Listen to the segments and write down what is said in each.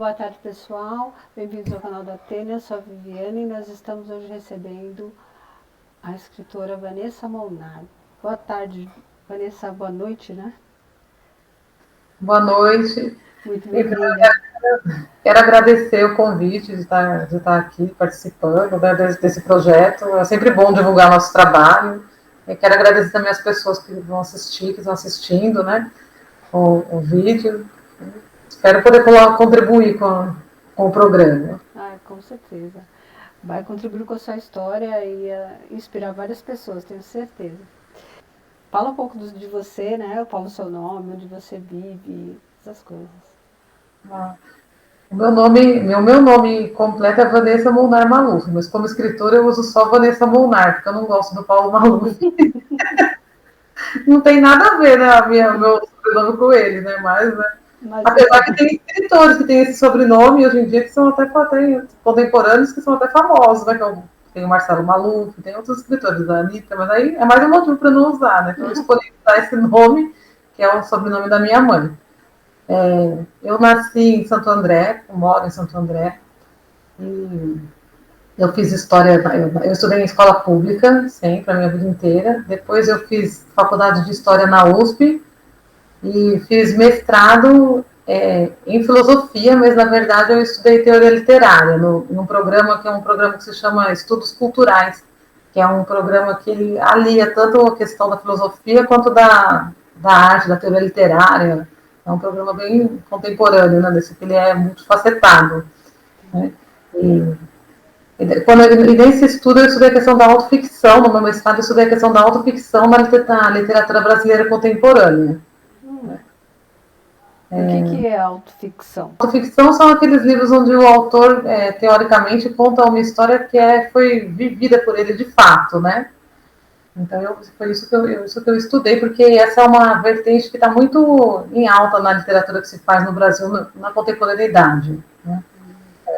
boa tarde, pessoal. Bem-vindos ao canal da Tênia. Eu sou a Viviane e nós estamos hoje recebendo a escritora Vanessa Molnar. Boa tarde, Vanessa. Boa noite, né? Boa noite. Muito Então, bem-vinda. quero agradecer o convite de estar aqui participando, né, desse projeto. É sempre bom divulgar nosso trabalho. Eu quero agradecer também as pessoas que vão assistir, que estão assistindo, né, o vídeo. Espero poder contribuir com o programa. Ah, com certeza. Vai contribuir com a sua história e inspirar várias pessoas, tenho certeza. Fala um pouco de você, né? Fala o seu nome, onde você vive, essas coisas. O meu nome completo é Vanessa Molnar Maluf, mas como escritora eu uso só Vanessa Molnar, porque eu não gosto do Paulo Maluf. Não tem nada a ver, né, o meu sobrenome com ele, né, mas, né, Mas apesar que tem escritores que têm esse sobrenome hoje em dia que são até contemporâneos, que são até famosos, né? Tem o Marcelo Maluf, tem outros escritores da Anitta, mas aí é mais um motivo para não usar, né? Então eu escolhi usar esse nome, que é o sobrenome da minha mãe. Eu nasci em Santo André, moro em Santo André, e eu fiz história, eu estudei em escola pública, sempre, a minha vida inteira. Depois eu fiz faculdade de história na USP, e fiz mestrado em filosofia, mas na verdade eu estudei teoria literária num programa que é um programa que se chama Estudos Culturais, que é um programa que ele alia tanto a questão da filosofia quanto da arte, da teoria literária. É um programa bem contemporâneo, né, desse que ele é multifacetado. Né? E, e nesse estudo eu estudei a questão da autoficção, no meu mestrado eu estudei a questão da autoficção na literatura brasileira contemporânea. o que é autoficção? Autoficção são aqueles livros onde o autor, teoricamente, conta uma história que foi vivida por ele de fato, né? Então, foi isso que eu estudei, porque essa é uma vertente que está muito em alta na literatura que se faz no Brasil na contemporaneidade. Né?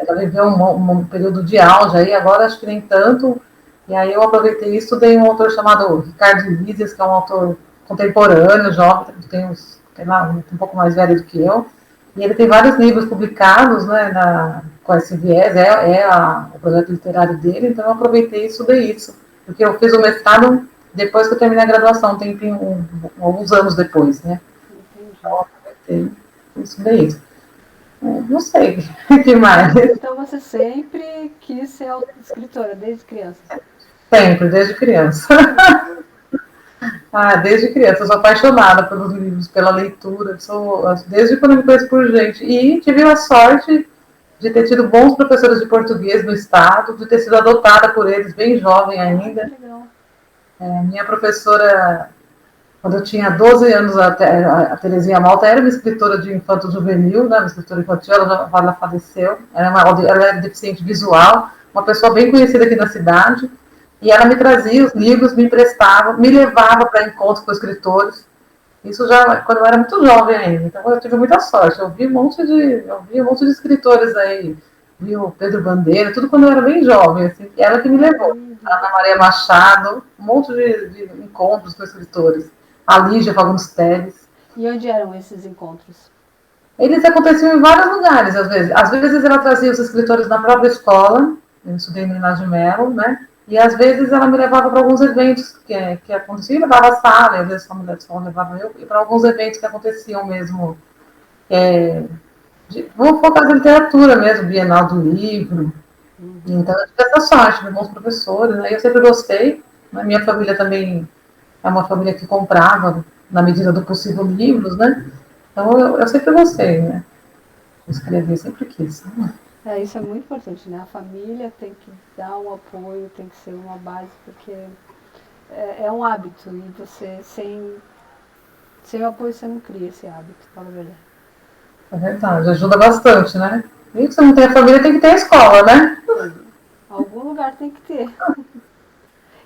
Ela viveu um período de auge aí, agora acho que nem tanto. E aí eu aproveitei e estudei um autor chamado Ricardo Lízias, que é um autor contemporâneo, jovem, tem lá, um pouco mais velho do que eu. E ele tem vários livros publicados, né, com esse viés, o projeto literário dele, então eu aproveitei e estudei isso. Porque eu fiz o mestrado depois que eu terminei a graduação, alguns anos depois, né? Entendi. Então eu aproveitei e estudei isso. Não sei o que mais. Então você sempre quis ser escritora, desde criança? Sempre, desde criança. Desde criança, eu sou apaixonada pelos livros, pela leitura, desde quando eu me conheço por gente. E tive a sorte de ter tido bons professores de português no estado, de ter sido adotada por eles bem jovem Ah, que ainda. legal. Minha professora, quando eu tinha 12 anos, a Terezinha Malta era uma escritora de infanto juvenil, né, uma escritora infantil, ela faleceu, ela era deficiente visual, uma pessoa bem conhecida aqui na cidade, e ela me trazia os livros, me emprestava, me levava para encontros com escritores, isso já quando eu era muito jovem ainda, então eu tive muita sorte, eu vi um monte de escritores aí, vi o Pedro Bandeira, tudo quando eu era bem jovem, assim, e ela que me levou. A Ana Maria Machado, um monte de encontros com escritores. A Lígia Fagundes Telles. E onde eram esses encontros? Eles aconteciam em vários lugares, às vezes. Às vezes ela trazia os escritores na própria escola, eu estudei no Inácio de Mello, né? E às vezes ela me levava para alguns eventos que aconteciam, levava a sala, e às vezes a mulher de escola levava eu, e para alguns eventos que aconteciam mesmo. Vou focar na literatura mesmo, Bienal do Livro. Então eu tive essa sorte, de bons professores, né? Eu sempre gostei. A minha família também é uma família que comprava, na medida do possível, livros, né? Então eu sempre gostei, né? Escrever, sempre quis. Isso é muito importante, né? A família tem que dar um apoio, tem que ser uma base, porque é um hábito e você, sem o apoio, você não cria esse hábito, fala a verdade. É verdade, ajuda bastante, né? E se não tem a família, tem que ter a escola, né? Algum lugar tem que ter.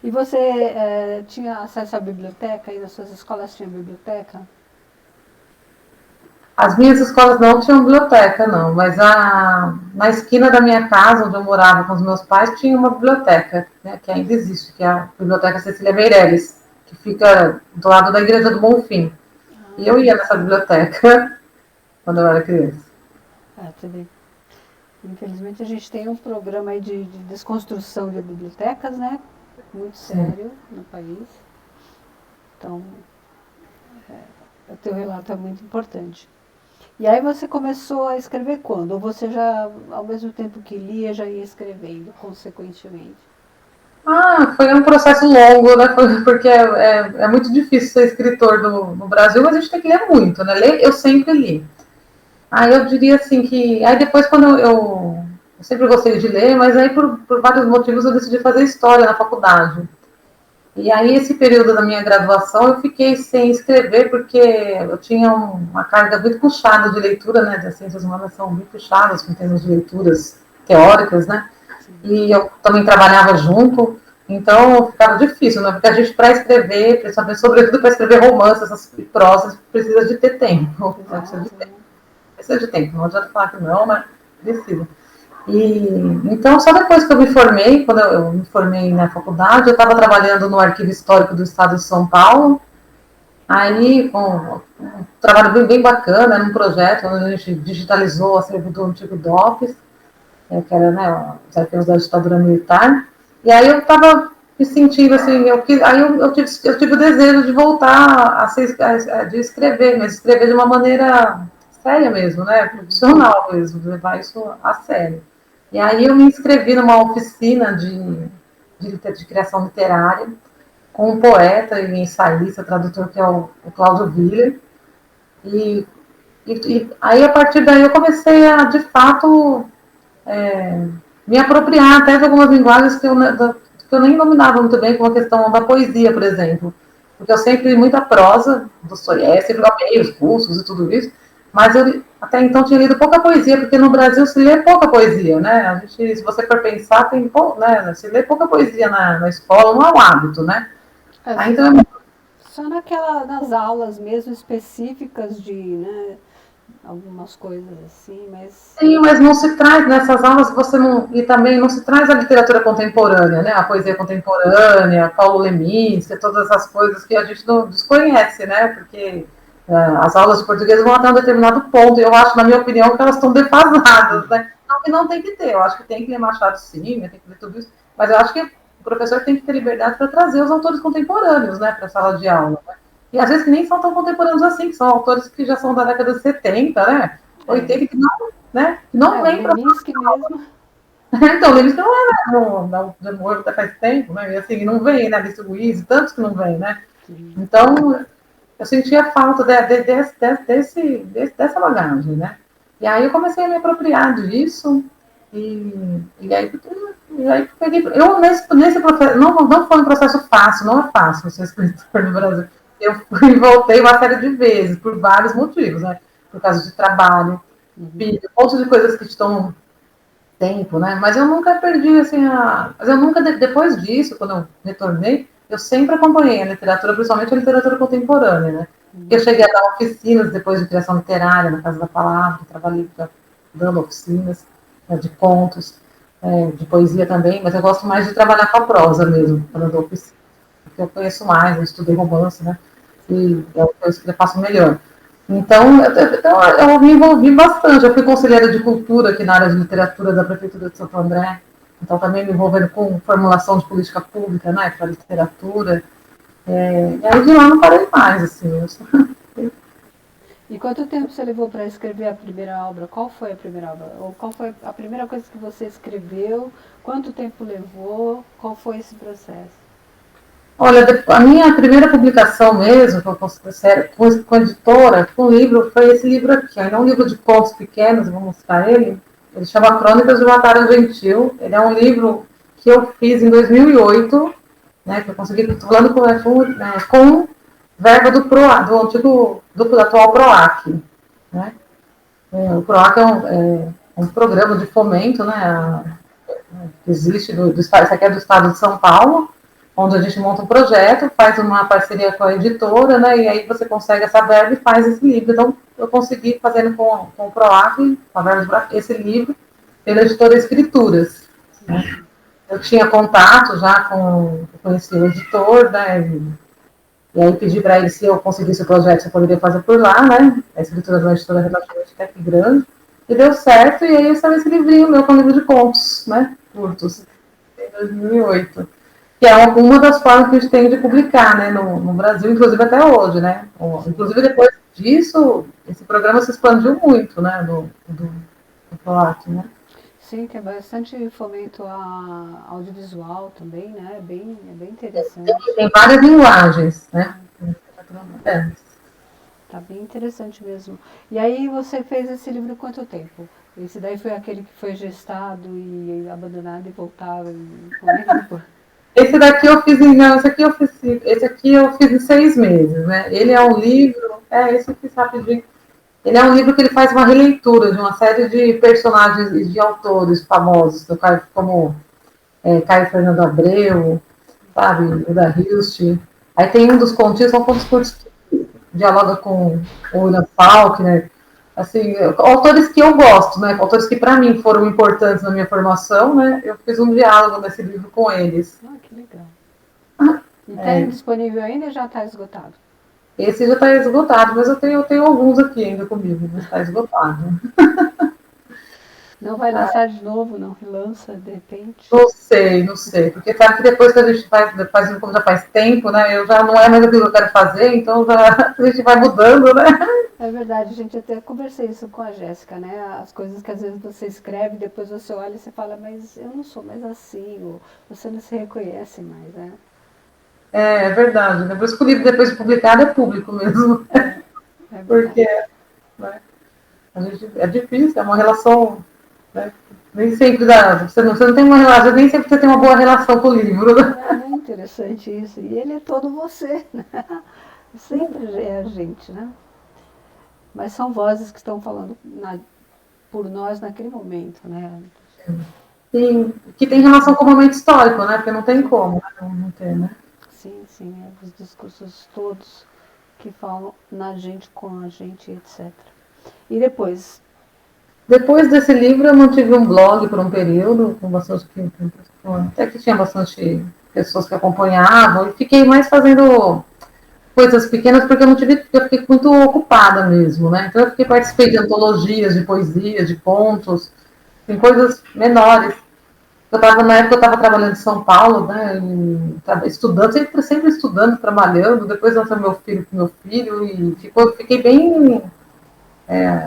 E você tinha acesso à biblioteca? E nas suas escolas tinha biblioteca? As minhas escolas não tinham biblioteca, não, mas na esquina da minha casa, onde eu morava com os meus pais, tinha uma biblioteca, né, que ainda existe, que é a Biblioteca Cecília Meirelles, que fica do lado da Igreja do Bonfim. E eu ia nessa biblioteca quando eu era criança. Você vê. Infelizmente a gente tem um programa aí de desconstrução de bibliotecas, né? Muito sério no país. Então, o teu relato é muito importante. E aí você começou a escrever quando? Ou você já, ao mesmo tempo que lia, já ia escrevendo, consequentemente? Foi um processo longo, né? Porque é muito difícil ser escritor no Brasil, mas a gente tem que ler muito, né? Ler, eu sempre li. Aí eu diria assim que. Aí depois, quando eu sempre gostei de ler, mas aí por vários motivos eu decidi fazer história na faculdade. E aí, esse período da minha graduação, eu fiquei sem escrever, porque eu tinha uma carga muito puxada de leitura, né? As ciências humanas são muito puxadas em termos de leituras teóricas, né? E eu também trabalhava junto, então ficava difícil, né? Porque a gente, para escrever, principalmente, sobretudo para escrever romances, essas prosas, precisa de ter tempo. Precisa de tempo. Precisa de tempo, não adianta falar que não, mas precisa. E, então, só depois que eu me formei, quando eu me formei na faculdade, eu estava trabalhando no Arquivo Histórico do Estado de São Paulo, aí com um trabalho bem bacana, era um projeto onde a gente digitalizou o acervo do antigo DOPS, que era, né, os arquivos da ditadura militar, e aí eu estava me sentindo assim, aí eu tive o desejo de voltar de escrever, mas escrever de uma maneira séria mesmo, né, profissional mesmo, levar isso a sério. E aí eu me inscrevi numa oficina de criação literária com um poeta e ensaísta, tradutor, que é o Cláudio Viller. E, e aí, a partir daí, eu comecei a, de fato, me apropriar até de algumas linguagens que eu nem dominava muito bem, como a questão da poesia, por exemplo. Porque eu sempre li muita prosa, Dostoiévski, sempre amei os russos e tudo isso, mas eu até então tinha lido pouca poesia, porque no Brasil se lê pouca poesia, né? A gente, se você for pensar, né? Se lê pouca poesia na escola, não é um hábito, né? Às Aí, vezes, então, só nas aulas mesmo específicas de, né, algumas coisas assim, mas... sim, mas não se traz nessas aulas, você não, e também não se traz a literatura contemporânea, né? A poesia contemporânea, Paulo Leminski, todas essas coisas que a gente não desconhece, né? Porque as aulas de português vão até um determinado ponto, e eu acho, na minha opinião, que elas estão defasadas, né? Não que não tem que ter, eu acho que tem que ler Machado sim, tem que ler tudo isso, mas eu acho que o professor tem que ter liberdade para trazer os autores contemporâneos, né, para a sala de aula, né? E às vezes que nem são tão contemporâneos assim, que são autores que já são da década de 70, né? 80, que não, né? Não o vem para. Leminski mesmo. Então, eles não é não morro até faz tempo, né? E assim, não vem, né? Alice Luiz, tantos que não vem, né? Sim. Então, eu sentia falta dessa bagagem, né? E aí eu comecei a me apropriar disso, e aí peguei. Eu, nesse processo, não foi um processo fácil, não é fácil ser escritor no Brasil. Eu fui e voltei uma série de vezes, por vários motivos, né? Por causa de trabalho, filho, um monte de coisas que estão tempo, né? Mas eu nunca perdi, assim, Mas eu nunca, depois disso, quando eu retornei, eu sempre acompanhei a literatura, principalmente a literatura contemporânea, né? Eu cheguei a dar oficinas depois de criação literária, na Casa da Palavra, trabalhei dando oficinas, né, de contos, de poesia também, mas eu gosto mais de trabalhar com a prosa mesmo, quando eu dou oficina, porque eu conheço mais, eu estudei romance, né? E é o que eu faço melhor. Então, eu me envolvi bastante. Eu fui conselheira de cultura aqui na área de literatura da Prefeitura de Santo André. Então, também me envolvendo com formulação de política pública, né, para literatura. E aí, de lá, não parei mais, assim. E quanto tempo você levou para escrever a primeira obra? Qual foi a primeira obra? Ou qual foi a primeira coisa que você escreveu? Quanto tempo levou? Qual foi esse processo? Olha, a minha primeira publicação mesmo, que eu considero, com editora, com livro, foi esse livro aqui. É um livro de contos pequenos, vou mostrar ele. Ele chama Crônicas de uma Tara Gentil. Ele é um livro que eu fiz em 2008, né, que eu consegui, falando com verba do antigo, do atual PROAC. Né? O PROAC é um programa de fomento, né, que existe isso aqui é do estado de São Paulo, onde a gente monta um projeto, faz uma parceria com a editora, né, e aí você consegue essa verba e faz esse livro. Então, eu consegui, fazendo com o PROAC, com a verba, esse livro, pela editora Escrituras. Né. Eu tinha contato já eu conheci o editor, né, e aí pedi para ele se eu conseguisse o projeto, se eu poderia fazer por lá, né, a Escrituras é uma editora relativamente até que grande. E deu certo, e aí eu saiu esse livrinho meu, que é um livro de contos, né? Curtos, em 2008. Que é uma das formas que a gente tem de publicar, né? No Brasil, inclusive até hoje, né? Sim. Inclusive depois disso, esse programa se expandiu muito, né? Do PROAC, né? Sim, tem bastante fomento audiovisual também, né? É bem interessante. Tem várias linguagens, né? É. Tá bem interessante mesmo. E aí você fez esse livro quanto tempo? Esse daí foi aquele que foi gestado e abandonado e voltava. Como é que foi? Esse daqui eu fiz em. Não, esse aqui eu fiz em 6 meses, né? Ele é um livro. Esse eu fiz rapidinho. Ele é um livro que ele faz uma releitura de uma série de personagens e de autores famosos, como Caio Fernando Abreu, sabe, o da Hilst. Aí tem um dos contos, são contos curtos que dialoga com o William Faulkner, assim, autores que eu gosto, né, autores que para mim foram importantes na minha formação, né, eu fiz um diálogo nesse livro com eles. Ah, que legal. E está disponível ainda ou já está esgotado? Esse já está esgotado, mas eu tenho alguns aqui ainda comigo, mas está esgotado. Não vai lançar de novo, não relança de repente? Não sei, não sei. Porque sabe que depois que a gente faz como já faz tempo, né? Eu já não é mais aquilo que eu quero fazer, então já, a gente vai mudando, né? É verdade, gente, até conversei isso com a Jéssica, né? As coisas que às vezes você escreve, depois você olha e você fala, mas eu não sou mais assim, ou você não se reconhece mais, né? É verdade. Depois que o livro depois de publicado é público mesmo. É verdade. Porque né, é difícil, é uma relação. Né, nem sempre dá. Você não tem uma relação, nem sempre você tem uma boa relação com o livro. Né? É interessante isso. E ele é todo você, né? Sempre é a gente, né? Mas são vozes que estão falando por nós naquele momento, né? Sim, que tem relação com o momento histórico, né? Porque não tem como não ter, né? Sim, sim, os discursos todos que falam na gente, com a gente, etc. E depois? Depois desse livro, eu mantive um blog por um período, com bastante, até que tinha bastante pessoas que acompanhavam, e fiquei mais fazendo coisas pequenas, porque eu fiquei muito ocupada mesmo, né? Então, participei de antologias, de poesia, de contos, em coisas menores. Na época, eu estava trabalhando em São Paulo, né? Estudando, sempre estudando, trabalhando. Depois lancei meu filho com meu filho, e fiquei bem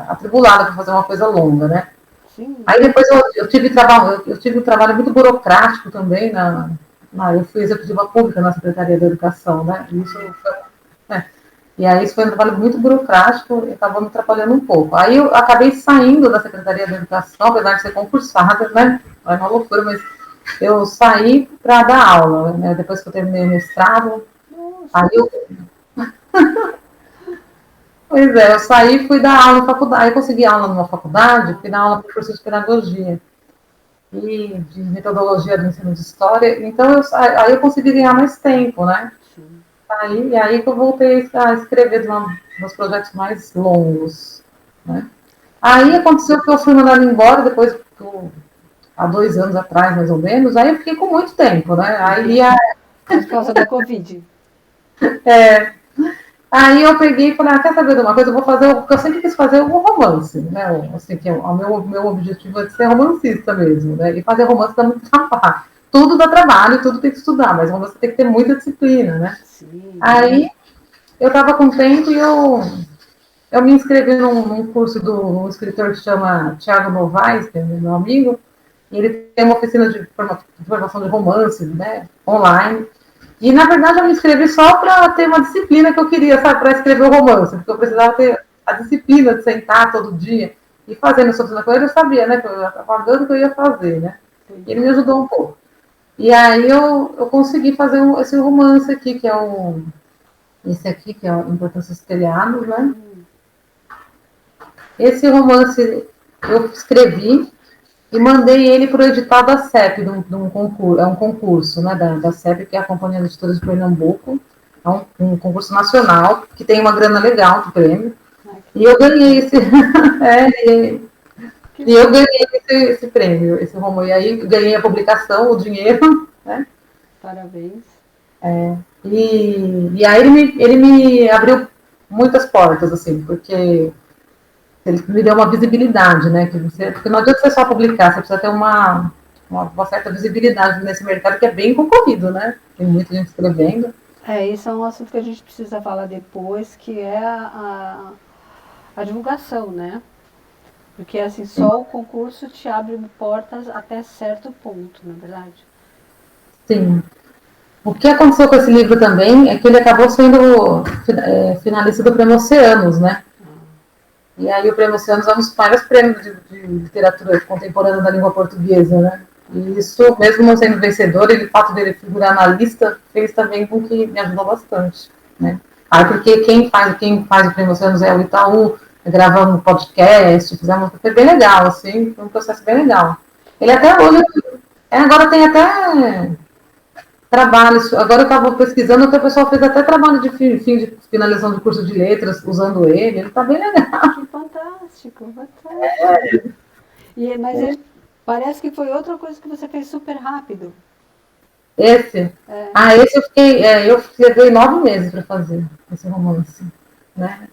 atribulada para fazer uma coisa longa, né? Sim, Aí depois eu tive um trabalho muito burocrático também eu fui executiva pública na Secretaria da Educação, né? Né? E aí isso foi um trabalho muito burocrático e acabou me atrapalhando um pouco. Aí eu acabei saindo da Secretaria da Educação, apesar de ser concursada, né? É uma loucura, mas eu saí para dar aula, né? Depois que eu terminei o mestrado, nossa, aí eu, pois é, eu saí e fui dar aula na faculdade. Aí eu consegui aula numa faculdade, fui dar aula para curso de pedagogia e de metodologia do ensino de história. Então, aí eu consegui ganhar mais tempo, né? sim. Aí que eu voltei a escrever dos projetos mais longos, né? Aí aconteceu que eu fui mandada embora depois, há 2 anos atrás, mais ou menos. Aí eu fiquei com muito tempo, né? Por causa da Covid. Aí eu peguei e falei, quer saber de uma coisa? Eu vou fazer o que eu sempre quis fazer, um romance, né? Assim, que o meu objetivo é de ser romancista mesmo, né? E fazer romance dá muito trabalho. Tudo dá trabalho, tudo tem que estudar, mas romance tem que ter muita disciplina, né? Sim. Aí eu estava com tempo e eu me inscrevi num curso de um escritor que chama Tiago Novaes, que é meu amigo, e ele tem uma oficina de formação de romance, né? Online. E, na verdade, eu me inscrevi só para ter uma disciplina que eu queria, sabe, para escrever o romance, porque eu precisava ter a disciplina de sentar todo dia e fazer minha oficina com ele, eu sabia, né, que eu estava pagando que eu ia fazer, né. E ele me ajudou um pouco. E aí eu consegui fazer esse romance aqui, esse aqui, que é o Importância dos Telhados, né. Esse romance eu escrevi e mandei ele para o edital da CEP, de um concurso, é um concurso, né, da CEP, que é a Companhia de Editores de Pernambuco, é um concurso nacional, que tem uma grana legal do prêmio, Ai, que e eu legal. ganhei Que e eu legal. ganhei esse prêmio, esse romance, e aí ganhei a publicação, o dinheiro, né, Parabéns. e aí ele me abriu muitas portas, assim, porque ele me deu uma visibilidade, né? Porque não adianta você só publicar, você precisa ter uma certa visibilidade nesse mercado que é bem concorrido, né? Tem muita gente escrevendo. Isso é um assunto que a gente precisa falar depois, que é a divulgação, né? Porque assim, só o concurso te abre portas até certo ponto, na verdade. Sim. O que aconteceu com esse livro também é que ele acabou sendo finalista do Prêmio Oceanos, né? E aí o Prêmio Oceanos é um dos maiores prêmios de literatura contemporânea da língua portuguesa, né? E isso, mesmo não sendo vencedor, o fato dele figurar na lista fez também com que me ajudou bastante, né? Aí porque quem faz o Prêmio Oceanos é o Itaú, gravamos um podcast, fizemos, foi bem legal, assim, foi um processo bem legal. Ele até hoje, agora tem até trabalho, agora eu estava pesquisando, até o pessoal fez até trabalho de fim de finalização de curso de letras usando ele está bem legal. Que fantástico, fantástico. Mas ele parece que foi outra coisa que você fez super rápido. Esse? Esse eu levei 9 meses para fazer esse romance, né?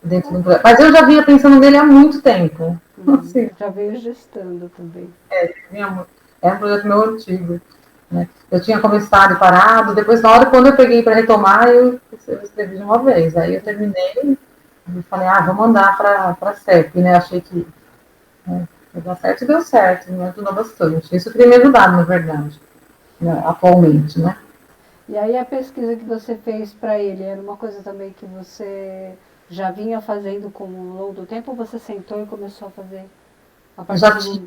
Mas eu já vinha pensando nele há muito tempo. Assim, Já veio gestando também. É um projeto meu antigo. Né? Eu tinha começado e parado, depois na hora quando eu peguei para retomar, eu escrevi de uma vez. Aí eu terminei e falei, vou mandar para a CEP, né? Achei que ia dar certo e deu certo, me ajudou bastante. Isso teria me ajudado, na verdade, né? Atualmente, né? E aí a pesquisa que você fez para ele era uma coisa também que você já vinha fazendo com o longo do tempo ou você sentou e começou a fazer a partir Já tinha,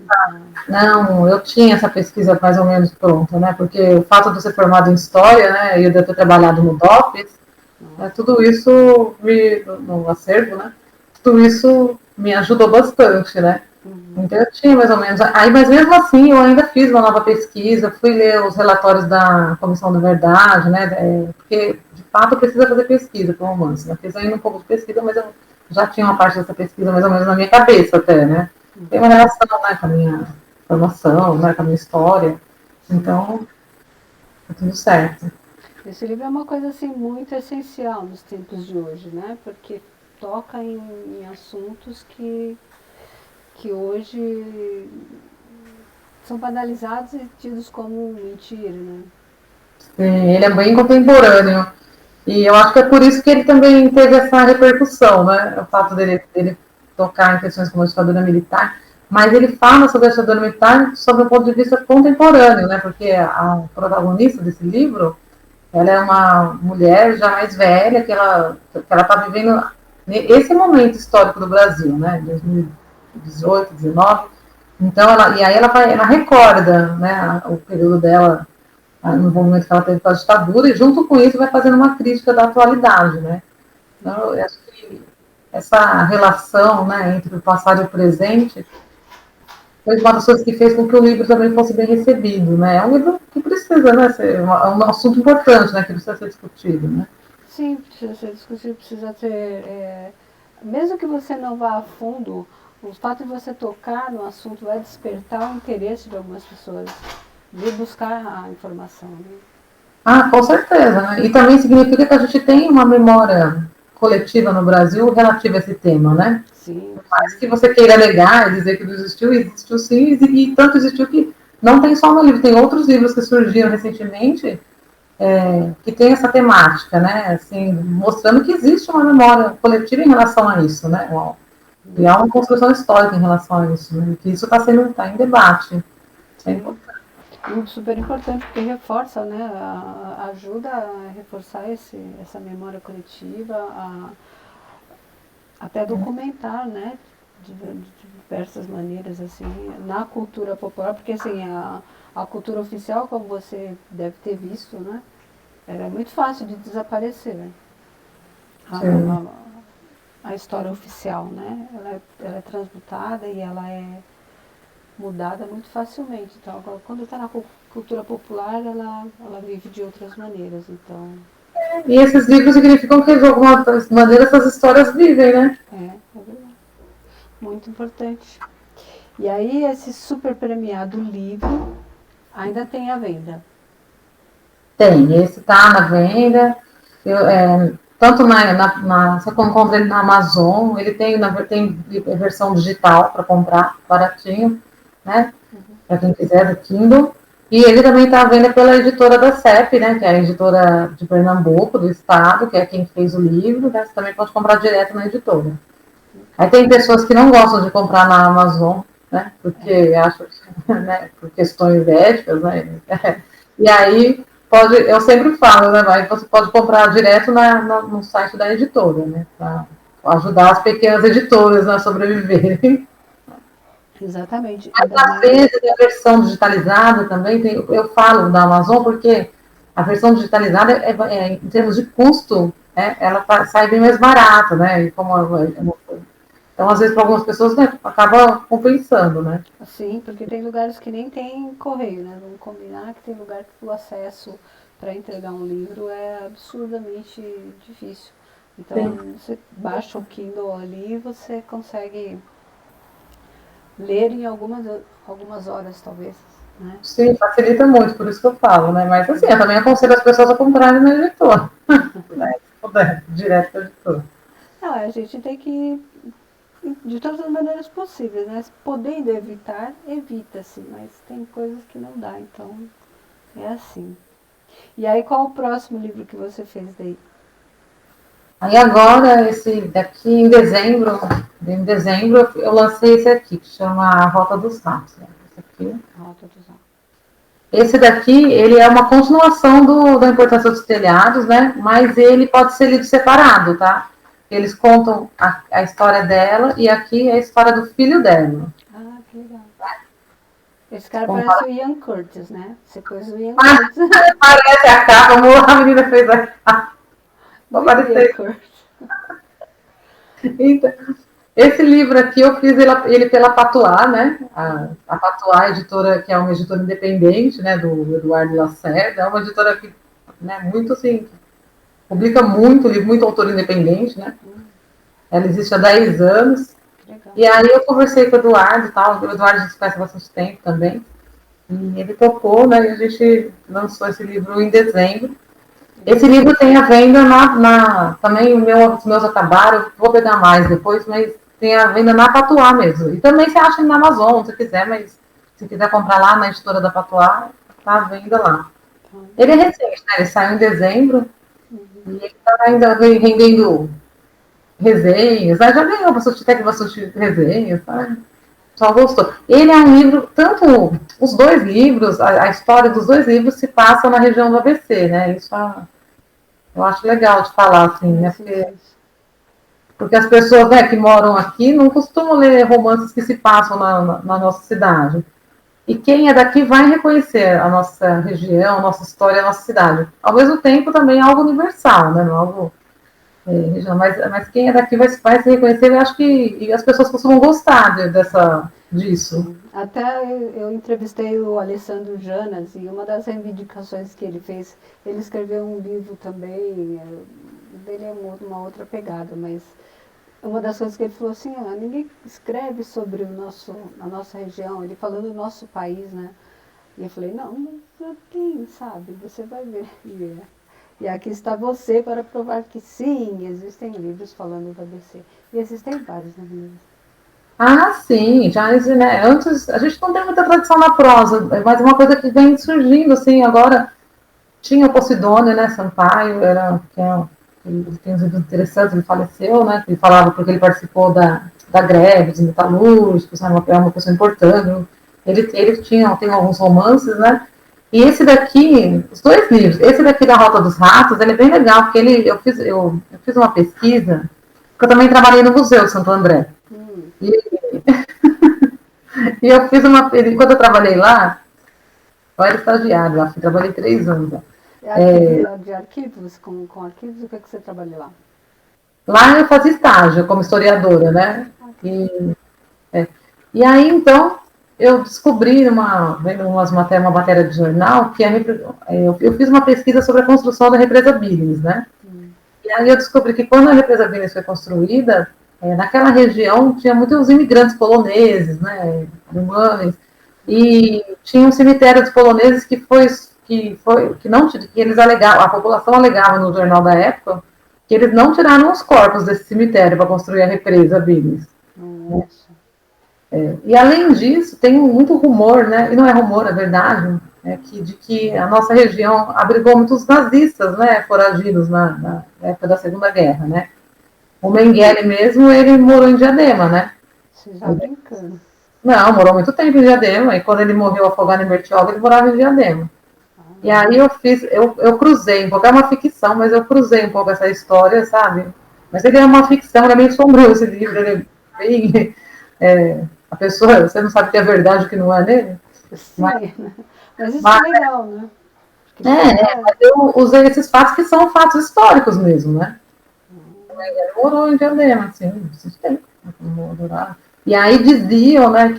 não, eu tinha essa pesquisa mais ou menos pronta, né? Porque o fato de eu ser formado em História, né? E de eu ter trabalhado no DOPS, tudo isso, no acervo, né? Tudo isso me ajudou bastante, né? Então eu tinha mais ou menos. Aí, mas mesmo assim, eu ainda fiz uma nova pesquisa, fui ler os relatórios da Comissão da Verdade, né? Porque, de fato, precisa fazer pesquisa para o romance. Né? Fiz ainda um pouco de pesquisa, mas eu já tinha uma parte dessa pesquisa mais ou menos na minha cabeça até, né? Tem uma relação, né, com a minha formação, né, com a minha história. Então, tá tudo certo. Esse livro é uma coisa assim muito essencial nos tempos de hoje, né? Porque toca em assuntos que hoje são banalizados e tidos como mentira, né? Sim, ele é bem contemporâneo. E eu acho que é por isso que ele também teve essa repercussão, né? O fato dele tocar em questões como a ditadura militar. Mas ele fala sobre a ditadura militar sob um ponto de vista contemporâneo, né? Porque a protagonista desse livro, ela é uma mulher já mais velha, que ela está vivendo esse momento histórico do Brasil, né? 2018, 19. Então, ela recorda, né, o período dela no momento que ela teve com a ditadura, e junto com isso vai fazendo uma crítica da atualidade, né? Então, eu acho que essa relação, né, entre o passado e o presente foi uma das coisas que fez com que o livro também fosse bem recebido, né? É um livro que precisa, né, ser um assunto importante, né, que precisa ser discutido, né? Sim, precisa ser discutido, precisa ter... mesmo que você não vá a fundo, o fato de você tocar no assunto vai despertar o interesse de algumas pessoas de buscar a informação. Né? Com certeza, né? E também significa que a gente tem uma memória coletiva no Brasil relativa a esse tema, né? Sim, Mas que você queira negar e dizer que não existiu, existiu sim, e tanto existiu que não tem só um livro, tem outros livros que surgiram recentemente que tem essa temática, né? Assim, mostrando que existe uma memória coletiva em relação a isso, né? E há uma construção histórica em relação a isso, né? Que isso está em debate. É importante. Super importante, porque reforça, né? Ajuda a reforçar essa memória coletiva, até documentar, né? De diversas maneiras, assim, na cultura popular, porque assim, a cultura oficial, como você deve ter visto, né? Era muito fácil de desaparecer, né? A história oficial, né? Ela é transmutada e ela é mudada muito facilmente. Então, agora, quando está na cultura popular, ela vive de outras maneiras. Então, E esses livros significam que, de alguma maneira, essas histórias vivem, né? é verdade. Muito importante. E aí, esse super premiado livro ainda tem à venda. Tem, esse está na venda. tanto você encontra ele na Amazon, ele tem versão digital para comprar, baratinho, né? Para quem quiser, do Kindle. E ele também está à venda pela editora da CEP, né? Que é a editora de Pernambuco, do estado, que é quem fez o livro, né? Você também pode comprar direto na editora. Aí tem pessoas que não gostam de comprar na Amazon, né? Porque acham, né? Por questões éticas, né? E aí eu sempre falo, né? Mas você pode comprar direto no site da editora, né? Para ajudar as pequenas editoras a sobreviverem. Exatamente. Mas Ainda às mais. vezes a versão digitalizada também eu falo da Amazon porque a versão digitalizada em termos de custo, ela sai bem mais barata, né? E como então, às vezes, para algumas pessoas, né, acaba compensando, né? Sim, porque tem lugares que nem tem correio, né? Vamos combinar que tem lugar que o acesso para entregar um livro é absurdamente difícil. Então, Sim. você baixa o Kindle ali e você consegue ler em algumas horas, talvez, né? Sim, facilita muito, por isso que eu falo, né? Mas assim, eu também aconselho as pessoas a comprarem no editor, né? Se puder, direto do editor. Não, a gente tem que, de todas as maneiras possíveis, né? Podendo evitar, evita-se, mas tem coisas que não dá, então é assim. E aí, qual o próximo livro que você fez daí? Aí agora, esse daqui em dezembro eu lancei esse aqui, que chama A Rota dos Ratos. Né? Rota dos Alpes. Esse daqui, ele é uma continuação da Importância dos Telhados, né? Mas ele pode ser lido separado, tá? Eles contam a história dela e aqui é a história do filho dela. Ah, que legal. Esse cara Como parece o Ian Curtis, né? Você pôs o Ian Curtis. parece a capa, a menina fez a capa. Muito Ian Curtis. Então, esse livro aqui eu fiz ele pela Patuá, né? A Patuá, editora, que é uma editora independente, né? Do Eduardo Lacerda, é uma editora que, né, muito assim, publica muito livro, muito autor independente, né? Ela existe há 10 anos. Legal. E aí eu conversei com o Eduardo e tal, o Eduardo a gente conhece há bastante tempo também. E ele topou, né? E a gente lançou esse livro em dezembro. Esse livro tem a venda também os meus acabaram, vou pegar mais depois, mas tem a venda na Patuá mesmo. E também você acha na Amazon, se quiser, mas se quiser comprar lá na editora da Patuá, tá à venda lá. Ele é recente, né? Ele saiu em dezembro e ele está ainda rendendo resenhas. Já ganhou bastante resenhas, sabe? Só gostou. Ele é um livro, tanto os dois livros, a história dos dois livros se passa na região do ABC, né? Isso eu acho legal de falar, assim, né? Porque as pessoas, né, que moram aqui não costumam ler romances que se passam na nossa cidade. E quem é daqui vai reconhecer a nossa região, a nossa história, a nossa cidade. Ao mesmo tempo, também é algo universal, né? Não é algo regional. Mas quem é daqui vai se reconhecer, eu acho que e as pessoas costumam gostar disso. Sim. Até eu entrevistei o Alessandro Janas e uma das reivindicações que ele fez, ele escreveu um livro também, dele é uma outra pegada, mas uma das coisas que ele falou assim, ninguém escreve sobre a nossa região, ele falando do nosso país, né? E eu falei, não, mas já tem, sabe? Você vai ver. E aqui está você para provar que sim, existem livros falando do ABC. E existem vários, né, meninas? Ah, sim, já, né, antes, a gente não tem muita tradição na prosa, mas uma coisa que vem surgindo, assim, agora, tinha o Posidônio, né, Sampaio, ele tem uns livros interessantes, ele faleceu, né, ele falava porque ele participou da greve dos metalúrgicos, né, é uma pessoa importante, ele tem alguns romances, né, e esse daqui, os dois livros, esse daqui da Rota dos Ratos, ele é bem legal, porque eu fiz uma pesquisa, porque eu também trabalhei no Museu de Santo André, e, e eu fiz quando eu trabalhei lá, eu era estagiário lá, trabalhei 3 anos lá. De arquivos, com arquivos, o que, é que você trabalha lá? Lá eu fazia estágio como historiadora, né? E aí, então, eu descobri, vendo uma matéria de jornal, que eu fiz uma pesquisa sobre a construção da represa Billings, né? E aí eu descobri que quando a represa Billings foi construída, naquela região tinha muitos imigrantes poloneses, né? Alemães, e tinha um cemitério dos poloneses que não que eles alegavam, a população alegava no jornal da época que eles não tiraram os corpos desse cemitério para construir a represa Billings. Nossa. E além disso, tem muito rumor, né? E não é rumor, é verdade, de que a nossa região abrigou muitos nazistas, né? Foragidos na época da Segunda Guerra, né? O Mengele mesmo, ele morou em Diadema, né? Você já brincando. Não, morou muito tempo em Diadema, e quando ele morreu afogado em Bertioga, ele morava em Diadema. E aí eu cruzei um pouco, é uma ficção, mas eu cruzei um pouco essa história, sabe? Mas ele é uma ficção, ele é meio sombrio esse livro, ele é bem. A pessoa, você não sabe o que é verdade e o que não é nele. Sim, Mas, né? Mas isso é mas, legal, né? Porque você tá. mas eu usei esses fatos que são fatos históricos mesmo, né? Ele morou em Diadema, assim, muito tempo. E aí diziam, né,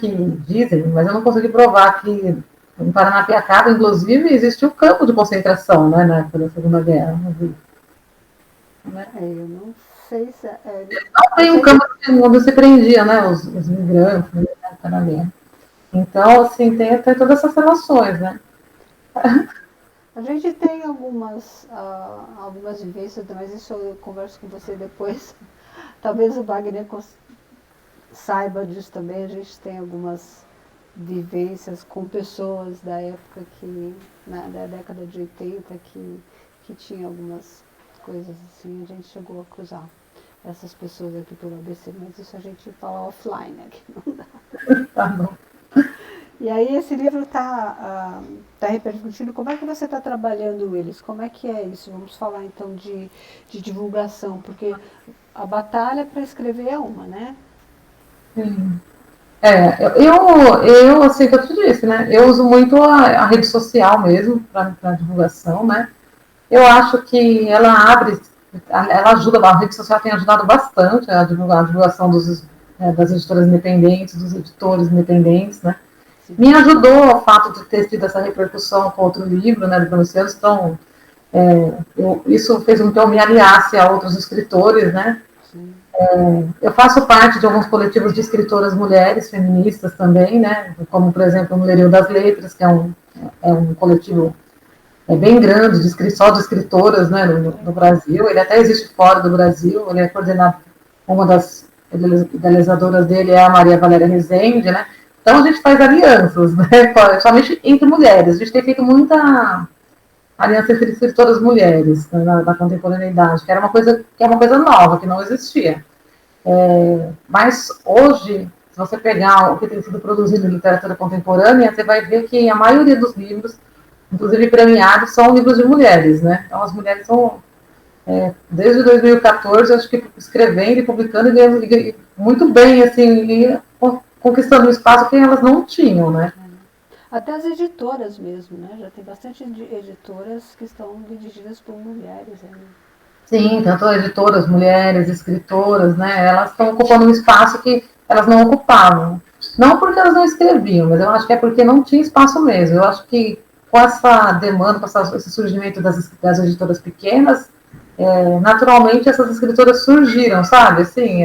dizem, mas eu não consegui provar que em Paranapiacaba, inclusive, existiu campo de concentração, né, na época da Segunda Guerra. Né? Eu não sei se. Não Eu tem um sei campo que onde se prendia, né, os migrantes, né, na guerra. Então, assim, tem todas essas relações, né? a gente tem algumas vivências, mas isso eu converso com você depois. Talvez o Wagner saiba disso também. A gente tem algumas vivências com pessoas da época da década de 80, que tinha algumas coisas assim. A gente chegou a cruzar essas pessoas aqui pelo ABC, mas isso a gente fala offline aqui, não dá. Tá bom. E aí esse livro tá repercutindo. Como é que você está trabalhando eles? Como é que é isso? Vamos falar então de divulgação, porque a batalha para escrever é uma, né? Sim. Assim, que eu te disse, né? Eu uso muito a rede social mesmo para divulgação, né? Eu acho que ela ajuda, a rede social tem ajudado bastante a divulgação das editoras independentes, dos editores independentes, né? Sim. Me ajudou o fato de ter tido essa repercussão com outro livro, né, do Pronuncianos, então isso fez com que eu me aliasse a outros escritores, né? Sim. Eu faço parte de alguns coletivos de escritoras mulheres feministas também, né? Como, por exemplo, o Mulherio das Letras, que é um coletivo bem grande, só de escritoras, né, no Brasil. Ele até existe fora do Brasil, ele é coordenado, uma das idealizadoras dele é a Maria Valéria Rezende, né? Então a gente faz alianças, né? Somente entre mulheres. A gente tem feito muita aliança entre escritoras mulheres, né, na contemporaneidade, que é uma coisa nova, que não existia. Mas hoje, se você pegar o que tem sido produzido em literatura contemporânea, você vai ver que a maioria dos livros, inclusive premiados, são livros de mulheres, né? Então as mulheres são, desde 2014, acho que escrevendo e publicando e muito bem, assim, e conquistando um espaço que elas não tinham, né? Até as editoras mesmo, né? Já tem bastante editoras que estão dirigidas por mulheres. Né? Sim, tanto editoras, mulheres, escritoras, né? Elas estão ocupando um espaço que elas não ocupavam. Não porque elas não escreviam, mas eu acho que é porque não tinha espaço mesmo. Eu acho que com essa demanda, com esse surgimento das editoras pequenas, naturalmente essas escritoras surgiram, sabe? Assim,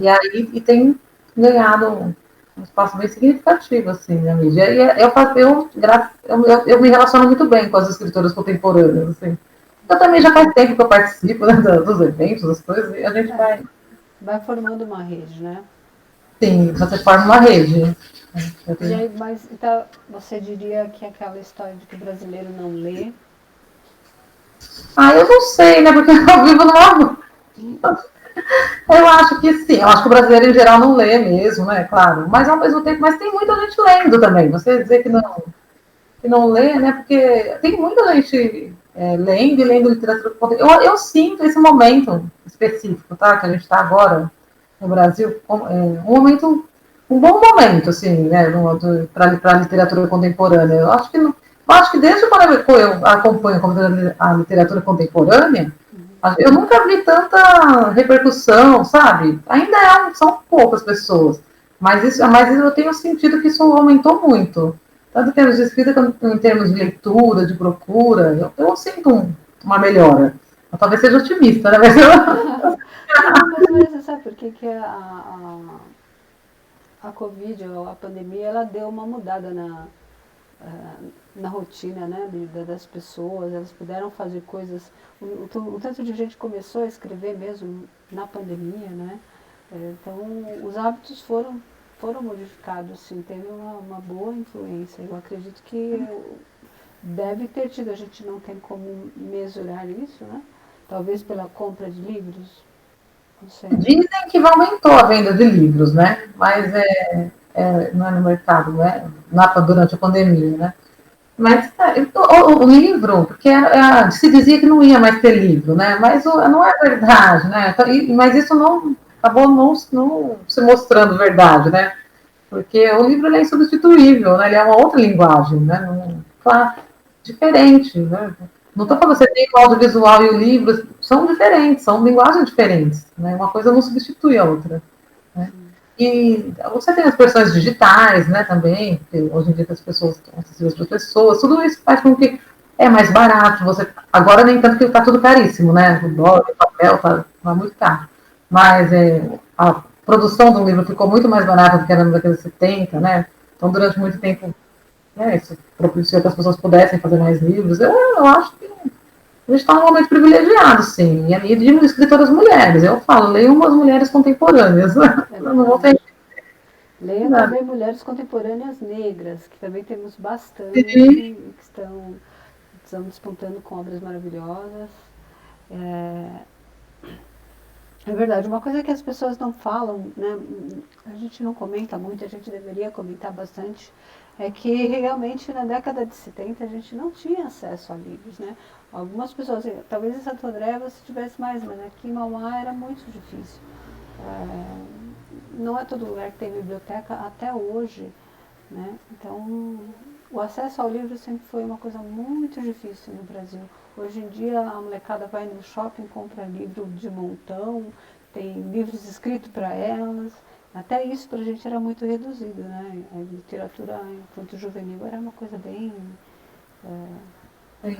e aí tem ganhado um espaço bem significativo assim, na mídia. E eu me relaciono muito bem com as escritoras contemporâneas. Assim. Eu também já faz tempo que eu participo, né, dos eventos, das coisas, e a gente vai. Vai formando uma rede, né? Sim, você forma uma rede. E aí, mas então, você diria que aquela história de que o brasileiro não lê? Eu não sei, né? Porque eu vivo numa. Eu acho que sim, eu acho que o brasileiro em geral não lê mesmo, né? Claro. Mas ao mesmo tempo, mas tem muita gente lendo também. Você dizer que não lê, né? Porque tem muita gente lendo e lendo literatura. Eu sinto esse momento específico, tá? Que a gente está agora no Brasil, um bom momento, assim, né? Para a literatura contemporânea. Eu acho que desde quando eu acompanho a literatura contemporânea, eu nunca vi tanta repercussão, sabe? São poucas pessoas, mas eu tenho sentido que isso aumentou muito. Tanto em termos de escrita quanto em termos de leitura, de procura, eu sinto uma melhora. Eu talvez seja otimista, né? Mas Não, mas você sabe por que a Covid, ou a pandemia, ela deu uma mudada na rotina, né, das pessoas, elas puderam fazer coisas, o tanto de gente começou a escrever mesmo na pandemia, né, então os hábitos foram modificados, sim, teve uma boa influência, eu acredito que deve ter tido, a gente não tem como mesurar isso, né, talvez pela compra de livros, não sei. Dizem que aumentou a venda de livros, né? Mas não é no mercado, né? Durante a pandemia, né? Mas o livro, porque se dizia que não ia mais ter livro, né? Mas não é verdade, né? Mas isso não acabou não se mostrando verdade, né? Porque o livro ele é insubstituível, né? Ele é uma outra linguagem, né? Claro, diferente, né? Não estou falando que você tem o audiovisual e o livro, são diferentes, são linguagens diferentes, né? Uma coisa não substitui a outra. Né? E você tem as versões digitais, né, também, que hoje em dia as pessoas estão acessíveis para pessoas, tudo isso faz com que é mais barato, agora nem tanto que está tudo caríssimo, né, o dólar, o papel está muito caro, mas a produção do livro ficou muito mais barata do que era nos anos 70, né, então durante muito tempo, né, isso propiciou que as pessoas pudessem fazer mais livros, eu acho que a gente está num momento privilegiado, sim, e de escritoras mulheres, eu falo, leiam umas mulheres contemporâneas, É não vou ter verdade. Leiam nada. também mulheres contemporâneas negras, que também temos bastante, Sim, que estão despontando com obras maravilhosas. É, é verdade, uma coisa que as pessoas não falam, né, a gente não comenta muito, a gente deveria comentar bastante, é que realmente na década de 70 a gente não tinha acesso a livros, né? Algumas pessoas, talvez em Santo André você tivesse mais, mas aqui em Mauá era muito difícil. Não é todo lugar que tem biblioteca até hoje, né? Então, o acesso ao livro sempre foi uma coisa muito difícil no Brasil. Hoje em dia, a molecada vai no shopping, compra livro de montão, tem livros escritos para elas. Até isso para a gente era muito reduzido, né? A literatura infanto-juvenil era uma coisa bem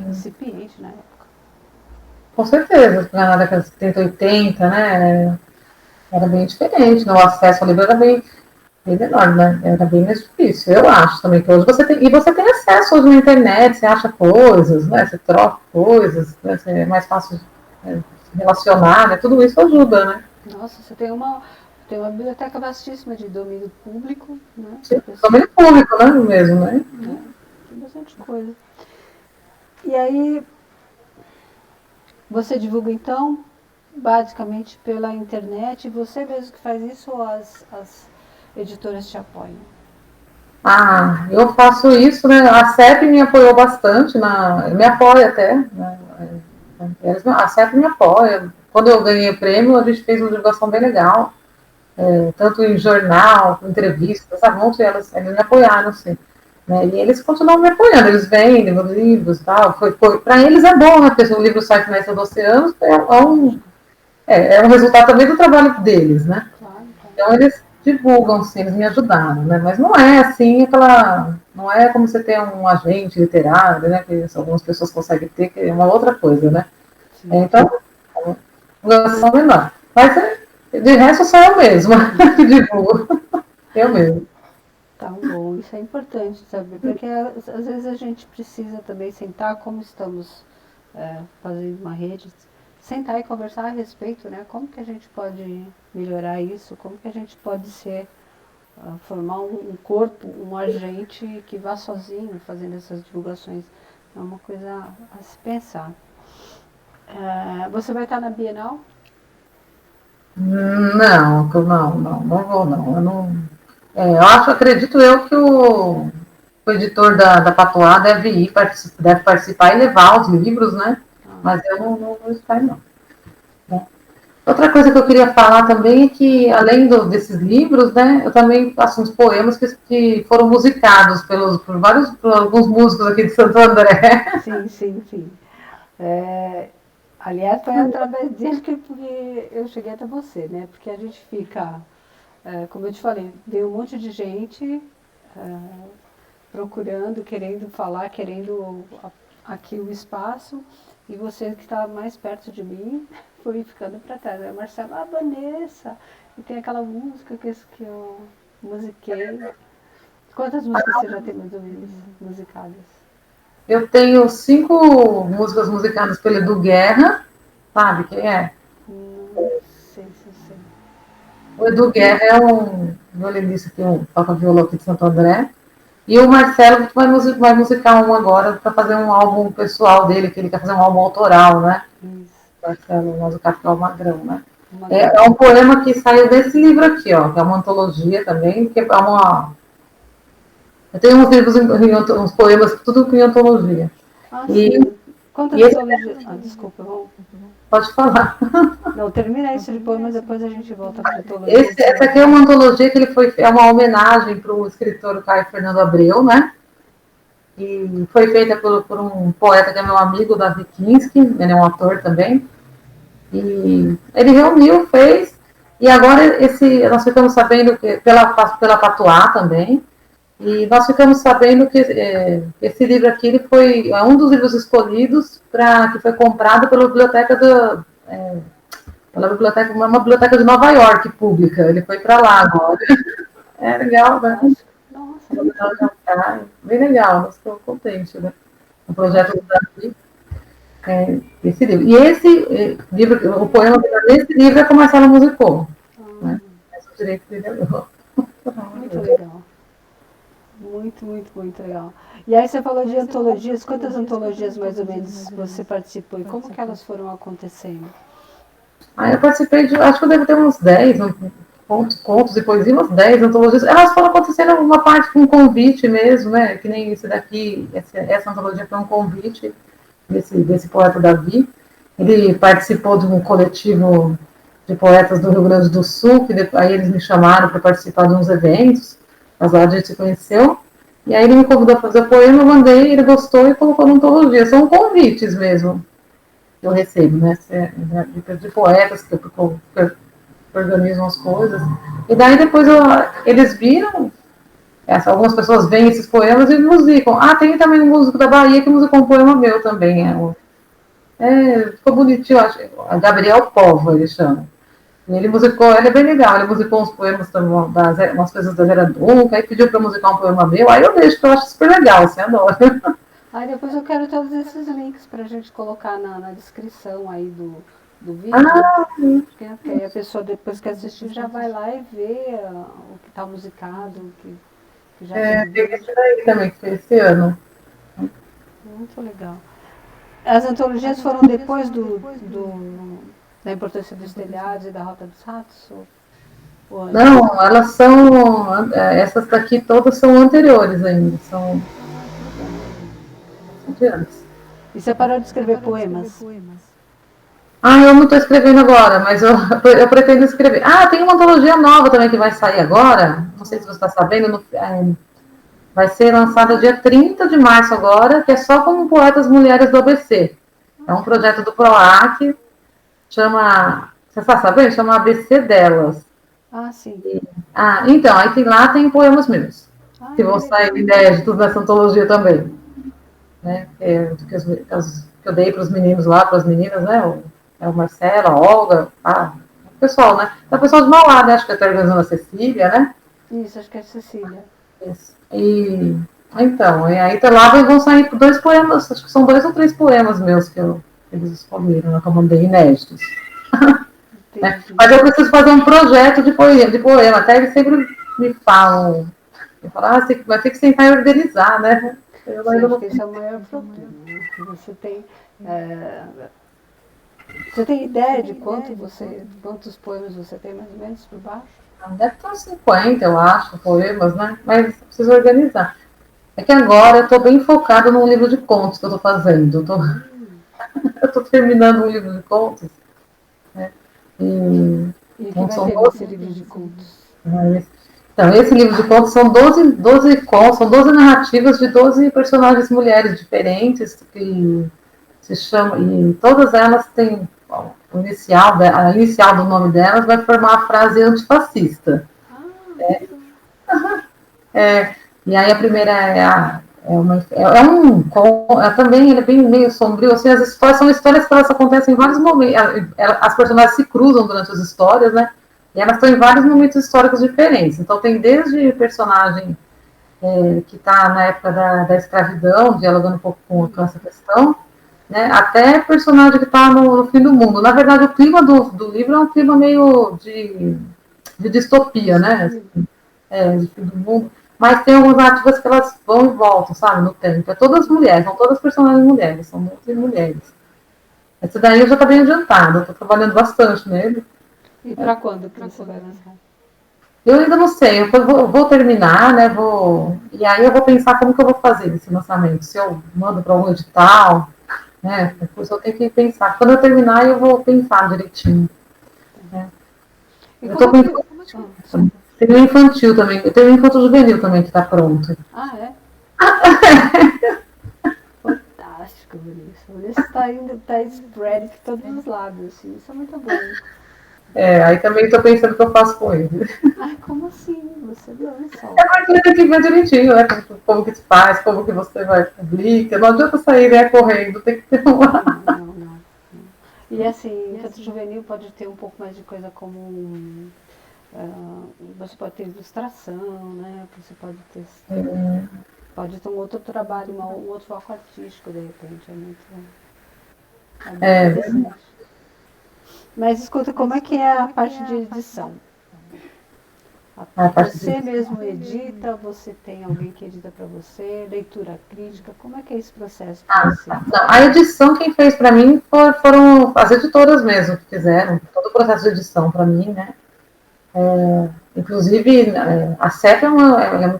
incipiente na época. com certeza, na década de 70, 80, né? Era bem diferente, né? O acesso ao livro era bem menor, né? Era bem mais difícil. Eu acho também que hoje você tem acesso hoje na internet, você acha coisas, né? Você troca coisas, né? É mais fácil se relacionar, né? Tudo isso ajuda, né? Nossa, você tem uma biblioteca vastíssima de domínio público, né? Que a pessoa, Domínio público, né? Mesmo, né? né? Tem bastante coisa. E aí, você divulga então, basicamente pela internet, você mesmo que faz isso ou as editoras te apoiam? Ah, eu faço isso, né? A CEP me apoiou bastante, me apoia até, né? A CEP me apoia. Quando eu ganhei o prêmio, a gente fez uma divulgação bem legal, tanto em jornal, entrevistas, sabe? Eles me apoiaram, assim. Né? E eles continuam me apoiando, eles vendem meus livros e tal. Para eles é bom, né? Porque o livro sai Finais do Oceano, é um resultado também do trabalho deles, né? Claro, claro. Então eles divulgam, sim, eles me ajudaram, né? Mas não é assim não é como você ter um agente literário, né? Que algumas pessoas conseguem ter, que é uma outra coisa, né? Sim. Então, divulgação menor. Mas de resto sou eu mesma que divulgo, eu mesma. Tá bom, isso é importante saber, porque às vezes a gente precisa também sentar, como estamos fazendo uma rede, sentar e conversar a respeito, né? Como que a gente pode melhorar isso, como que a gente pode formar um corpo, um agente que vá sozinho fazendo essas divulgações. É uma coisa a se pensar. Você vai estar na Bienal? Não vou, não. Eu não. Acredito eu que o editor da Patois deve participar e levar os livros, né? Ah, Mas eu não vou estar, não. Né? Outra coisa que eu queria falar também é que, além desses livros, né, eu também faço uns poemas que foram musicados por alguns músicos aqui de Santo André. sim, sim, sim. É, aliás, foi através dele que eu cheguei até você, né? Porque a gente fica, como eu te falei, veio um monte de gente procurando, querendo falar, querendo aqui o espaço, e você que está mais perto de mim foi ficando para trás. Aí Marcelo, Vanessa, e tem aquela música que eu musiquei. Quantas músicas você já tem mais ou menos musicadas? Eu tenho 5 músicas musicadas pelo Edu Guerra, sabe quem é? Não sei se eu sei. O Edu Guerra é um violinista que toca violão aqui de Santo André. E o Marcelo vai musicar um agora para fazer um álbum pessoal dele, que ele quer fazer um álbum autoral, né? Isso. Marcelo, o nosso Capital Magrão, né? Uma É um poema que saiu desse livro aqui, ó, que é uma antologia também, que é uma. Eu tenho uns livros, uns poemas, tudo em antologia. Ah, E, sim. Quantas e esse, antologias? Ah, desculpa, vamos. pode falar. Não, termina isso de poemas, depois a gente volta para antologia. Essa aqui é uma antologia que é uma homenagem para o escritor Caio Fernando Abreu, né? E foi feita por um poeta que é meu amigo, Davi Kinski, ele é um ator também. E ele reuniu, fez, e agora nós ficamos sabendo que, pela Patuá também, e nós ficamos sabendo que esse livro aqui ele é um dos livros escolhidos que foi comprado pela biblioteca uma biblioteca de Nova York pública. Ele foi para lá agora. É legal, né? Nossa, muito legal. Bem legal, nós estamos contentes, né? O projeto do Davi, esse livro. E esse livro, o poema que está nesse livro é que o Marcelo musicou. Né? Esse direito dele é meu. Muito legal. Muito, muito, muito legal. E aí você falou de antologias. Quantas antologias mais ou menos você participou e como que elas foram acontecendo? Aí eu participei acho que eu devo ter uns 10 contos e poesia, umas 10 antologias. Elas foram acontecendo uma parte com um convite mesmo, né? Que nem esse daqui, essa antologia foi um convite desse poeta Davi. Ele participou de um coletivo de poetas do Rio Grande do Sul, aí eles me chamaram para participar de uns eventos, mas lá a gente se conheceu. E aí ele me convidou a fazer o poema, eu mandei, ele gostou e colocou na antologia. São convites mesmo que eu recebo, né? De poetas que organizam as coisas. E daí depois eles viram, algumas pessoas veem esses poemas e musicam. Ah, tem também um músico da Bahia que musicou um poema meu também. Ficou bonitinho, acho. Gabriel Povo, ele chama. E ele musicou, ele é bem legal, ele musicou uns poemas, umas coisas da Vera Dunca, aí pediu para musicar um poema meu, aí eu deixo, que eu acho super legal, assim, adoro. Aí depois eu quero todos esses links para a gente colocar na descrição aí do vídeo. Porque aí a pessoa depois que assistir já vai lá e vê o que está musicado, o que já fez. Tem esse daí também, que foi esse ano. Muito legal. As antologias foram depois da importância dos telhados e da Rota dos Ratos? Não, elas são. Essas daqui todas são anteriores ainda. São de antes. E você parou de escrever poemas? Eu não estou escrevendo agora, mas eu pretendo escrever. Tem uma antologia nova também que vai sair agora. Não sei se você está sabendo. Vai ser lançada dia 30 de março agora, que é só com poetas mulheres do ABC. É um projeto do PROAC, você está sabendo? Chama ABC Delas. Sim. Então, aí lá tem poemas meus, que vão sair inéditos nessa antologia também. Né? Que eu dei para os meninos lá, para as meninas, né? O Marcelo, a Olga, o pessoal, né? É o pessoal de Mauá, né? Acho que está organizando a Cecília, né? Isso, acho que é a Cecília. Isso. Então, aí lá vão sair 2 poemas, acho que são 2 ou 3 poemas meus que eles escolheram, né, que eu mandei inéditos. Né? Mas eu preciso fazer um projeto de poema, até eles sempre me falam, você vai ter que sentar e organizar, né? Acho que esse é o maior problema. Você tem ideia de quantos poemas você tem mais ou menos por baixo? Deve ter uns 50, eu acho, poemas, né? Mas preciso organizar. É que agora eu estou bem focada num livro de contos que eu estou fazendo. Eu estou terminando um livro de contos. Né? E o que vai ter nesse livro de contos? Então, esse livro de contos são 12 contos, são 12 narrativas de 12 personagens mulheres diferentes que se chamam, e todas elas têm a inicial do nome delas vai formar a frase antifascista. E aí a primeira também ele é bem meio sombrio, assim, as histórias são histórias que elas acontecem em vários momentos, as personagens se cruzam durante as histórias, né? E elas estão em vários momentos históricos diferentes. Então tem desde personagem que está na época da escravidão, dialogando um pouco com essa questão, né, até personagem que está no fim do mundo. Na verdade, o clima do livro é um clima meio de distopia, né? De fim do mundo. Mas tem algumas narrativas que elas vão e voltam, sabe, no tempo. É todas mulheres, são todas personagens mulheres, são muitas mulheres. Esse daí eu já está bem adiantado, eu estou trabalhando bastante nele. E para quando que você vai lançar? Eu ainda não sei, eu vou terminar, né? E aí eu vou pensar como que eu vou fazer esse lançamento. Se eu mando para algum edital, né? Depois eu tenho que pensar. Quando eu terminar, eu vou pensar direitinho. Né? E Eu estou como com que. Ah, desculpa. tem um infantil também, tem um infantil juvenil também que está pronto. Ah, é? Fantástico, Vanessa. Vanessa está indo, tá spread de todos os lados, assim. Isso é muito bom. Aí também estou pensando o que eu faço com ele. Ai, como assim? Você lança, ó. Mas tem que ver direitinho, né? Como que se faz, como que você vai publicar. Não adianta sair, né, correndo, tem que ter uma. Não. E assim, infanto juvenil pode ter um pouco mais de coisa como você pode ter ilustração, né? Você pode ter um outro trabalho, um outro foco artístico de repente. É muito interessante. Mas escuta, como é que é a parte de edição? A parte Você de mesmo edita, você tem alguém que edita para você, leitura crítica, como é que é esse processo para você? Não, a edição quem fez para mim foram as editoras mesmo que fizeram todo o processo de edição para mim, né? Inclusive a CEP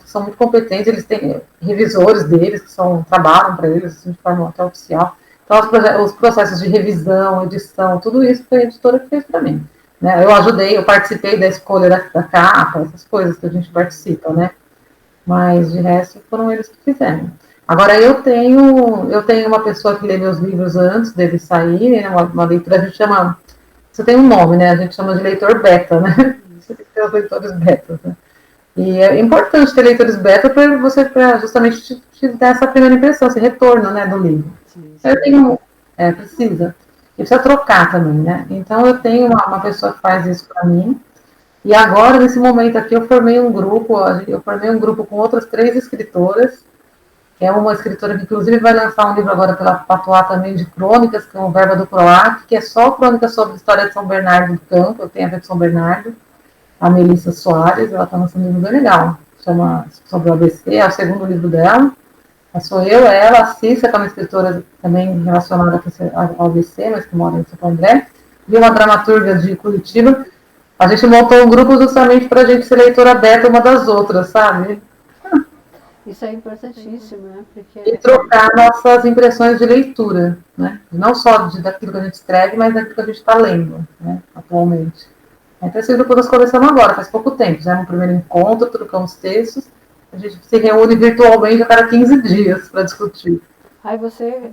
são muito competentes, eles têm revisores deles que trabalham para eles assim, de forma até oficial. Então os processos de revisão, edição, tudo isso foi a editora que fez para mim. Né? Eu participei da escolha da capa, essas coisas que a gente participa, né? Mas de resto foram eles que fizeram. Agora eu tenho uma pessoa que lê meus livros antes deles saírem, né, uma leitura, a gente chama, você tem um nome, né? A gente chama de leitor beta, né? Você tem que ter os leitores beta, né? E é importante ter leitores beta para justamente te dar essa primeira impressão, esse retorno, né, do livro. Eu tenho, precisa. E precisa trocar também, né? Então eu tenho uma pessoa que faz isso para mim. E agora, nesse momento aqui, eu formei um grupo com outras 3 escritoras. É uma escritora que, inclusive, vai lançar um livro agora pela Patois também de crônicas, que é o Verba do Croac, que é só crônicas sobre a história de São Bernardo do Campo, eu tenho a ver com São Bernardo, a Melissa Soares, ela está lançando um livro bem legal, chama Sobre o ABC, é o segundo livro dela. Sou eu, ela, a Cissa, que é uma escritora também relacionada ao ABC, mas que mora em São André, e uma dramaturga de Curitiba. A gente montou um grupo justamente para a gente ser leitora beta uma das outras, sabe? Isso é importantíssimo, né? Porque E trocar nossas impressões de leitura, né? Não só daquilo que a gente escreve, mas daquilo que a gente está lendo, né? Atualmente. Então, esse grupo nós começamos agora, faz pouco tempo. Já no primeiro encontro, trocamos textos. A gente se reúne virtualmente a cada 15 dias para discutir. aí você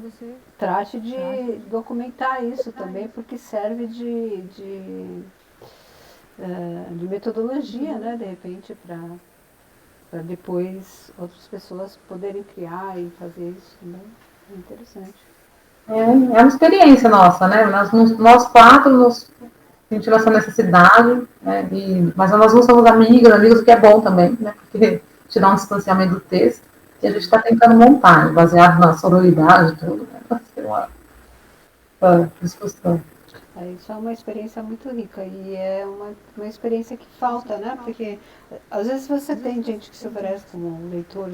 trate de documentar isso também, porque serve de metodologia, né? De repente, para depois outras pessoas poderem criar e fazer isso também. É interessante. É uma experiência nossa, né? Nós 4 nos sentimos essa necessidade, né? Mas nós não somos amigos, o que é bom também, né? Porque te dá um distanciamento do texto. E a gente está tentando montar, baseado na sororidade e tudo, né? Para ser uma discussão. Isso é uma experiência muito rica e é uma experiência que falta, né? Porque às vezes você tem gente que se oferece como leitor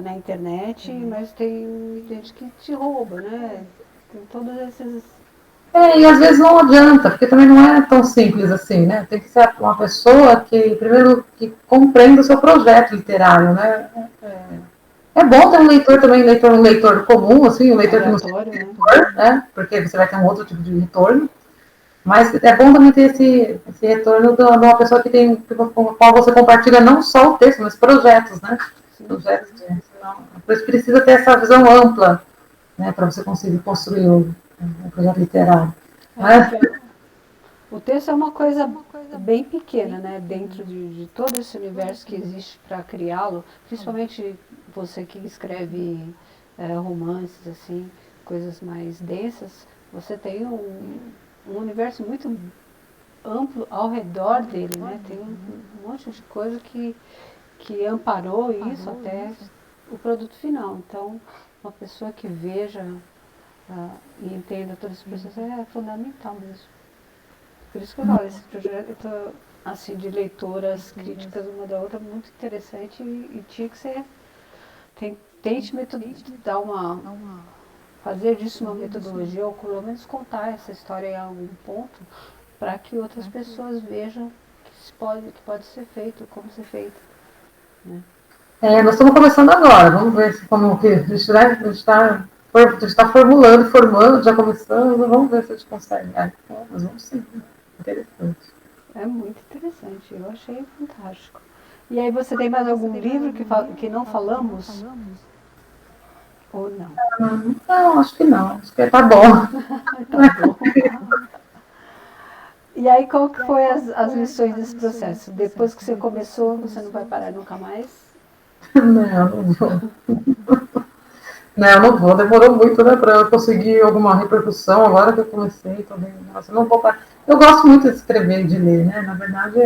na internet, mas tem gente que te rouba, né? Tem todos esses. E às vezes não adianta, porque também não é tão simples assim, né? Tem que ser uma pessoa que, primeiro, que compreenda o seu projeto literário, né? É bom ter um leitor também, um leitor comum, assim, um leitor que não seja Aleatório, né? escritor, né? Porque você vai ter um outro tipo de retorno. Mas é bom também ter esse retorno de uma pessoa com a qual você compartilha não só o texto, mas projetos, né? Projetos de, por isso precisa ter essa visão ampla, né? Para você conseguir construir um projeto literário. Porque Né? o texto é uma coisa bem pequena, né? Dentro de todo esse universo que existe para criá-lo, principalmente você que escreve romances, assim, coisas mais densas, você tem um universo muito amplo ao redor dele, né? Tem um monte de coisa que que amparou isso até o produto final. Então, uma pessoa que veja e entenda todo esse processo é fundamental mesmo. Por isso que eu falo, esse projeto assim, de leitoras críticas uma da outra, muito interessante e tinha que ser. Tente dar fazer disso uma metodologia, ou pelo menos contar essa história em algum ponto, para que outras pessoas vejam que pode ser feito, como ser feito. Né? Nós estamos começando agora, vamos ver se como que a gente está formulando, formando, já começando, vamos ver se a gente consegue. Mas vamos sim, interessante. É muito interessante, eu achei fantástico. E aí você tem mais algum livro que não falamos? Ou não? Não, acho que não, acho que tá bom. Tá bom. E aí qual que foi as lições desse processo? Depois que você começou, você não vai parar nunca mais? Não vou. Não vou. Demorou muito, né, para eu conseguir alguma repercussão. Agora que eu comecei, também. Nossa, não vou parar. Eu gosto muito de escrever e de ler, né? Na verdade,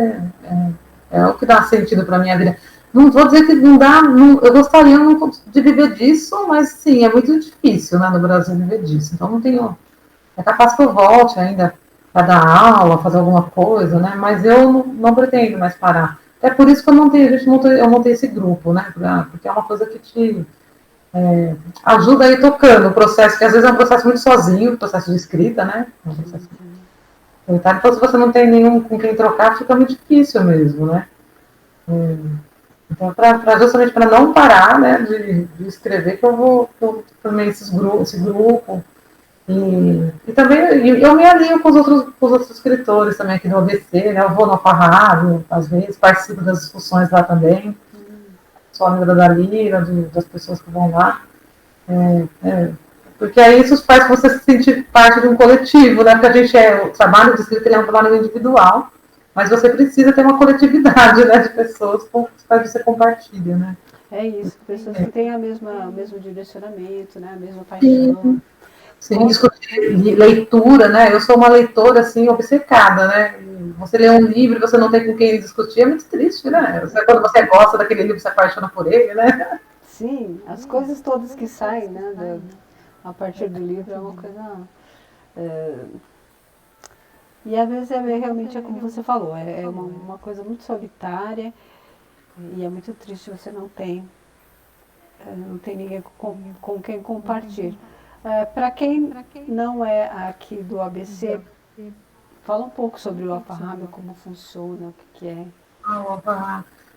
é o que dá sentido para minha vida. Não vou dizer que não dá. Eu gostaria de viver disso, mas sim, é muito difícil, né, no Brasil viver disso. Então não tenho. É capaz que eu volte ainda para dar aula, fazer alguma coisa, né? Mas eu não pretendo mais parar. É por isso que eu montei esse grupo, né? Porque é uma coisa que te ajuda a ir tocando o processo, que às vezes é um processo muito sozinho, o processo de escrita, né? É um processo... Então, se você não tem nenhum com quem trocar, fica muito difícil mesmo, né? Então, justamente para não parar, né, de escrever, que eu formei esse grupo. E também eu me alinho com os outros escritores também aqui do ABC, né? Eu vou no Farrábio, às vezes, participo das discussões lá também. Sou amiga da Lira, das pessoas que vão lá. Porque aí isso faz você se sentir parte de um coletivo, né? Porque o trabalho de escrita é um trabalho individual, mas você precisa ter uma coletividade, né, de pessoas com as quais você compartilha, né? É isso, pessoas que têm o mesmo direcionamento, né? A mesma paixão. Sim, discutir leitura, né? Eu sou uma leitora, assim, obcecada, né? Você lê um livro e você não tem com quem discutir, é muito triste, né? Quando você gosta daquele livro, você apaixona por ele, né? Sim, as coisas todas que saem, né, a partir do livro é uma coisa... E às vezes realmente é como você falou, é uma coisa muito solitária e é muito triste você não tem ninguém com quem compartilhar. Para quem não é aqui do ABC, fala um pouco sobre o Alfarrábio, como funciona, o que é.